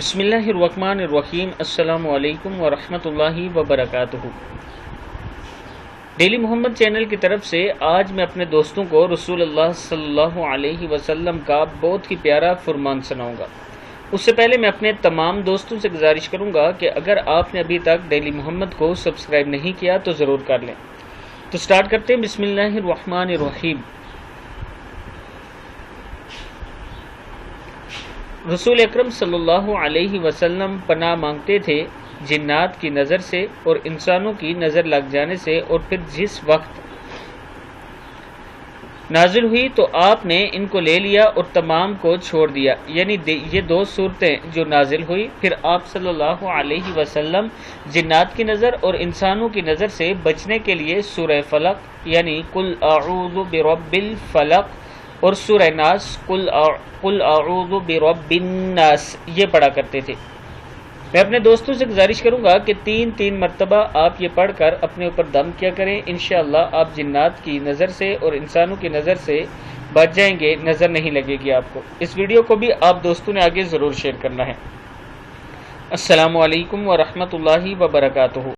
بسم اللہ الرحمن الرحیم۔ السلام علیکم ورحمۃ اللہ وبرکاتہ۔ ڈیلی محمد چینل کی طرف سے آج میں اپنے دوستوں کو رسول اللہ صلی اللہ علیہ وسلم کا بہت ہی پیارا فرمان سناؤں گا۔ اس سے پہلے میں اپنے تمام دوستوں سے گزارش کروں گا کہ اگر آپ نے ابھی تک ڈیلی محمد کو سبسکرائب نہیں کیا تو ضرور کر لیں۔ تو سٹارٹ کرتے ہیں۔ بسم اللہ الرحمن الرحیم۔ رسول اکرم صلی اللہ علیہ وسلم پناہ مانگتے تھے جنات کی نظر سے اور انسانوں کی نظر لگ جانے سے، اور پھر جس وقت نازل ہوئی تو آپ نے ان کو لے لیا اور تمام کو چھوڑ دیا، یعنی یہ دو صورتیں جو نازل ہوئی۔ پھر آپ صلی اللہ علیہ وسلم جنات کی نظر اور انسانوں کی نظر سے بچنے کے لیے سورہ فلق یعنی قل اعوذ برب الفلق اور سورہ ناس قل اعوذ برب الناس یہ پڑھا کرتے تھے۔ میں اپنے دوستوں سے گزارش کروں گا کہ تین مرتبہ آپ یہ پڑھ کر اپنے اوپر دم کیا کریں۔ انشاءاللہ آپ جنات کی نظر سے اور انسانوں کی نظر سے بچ جائیں گے، نظر نہیں لگے گی آپ کو۔ اس ویڈیو کو بھی آپ دوستوں نے آگے ضرور شیئر کرنا ہے۔ السلام علیکم ورحمۃ اللہ وبرکاتہ۔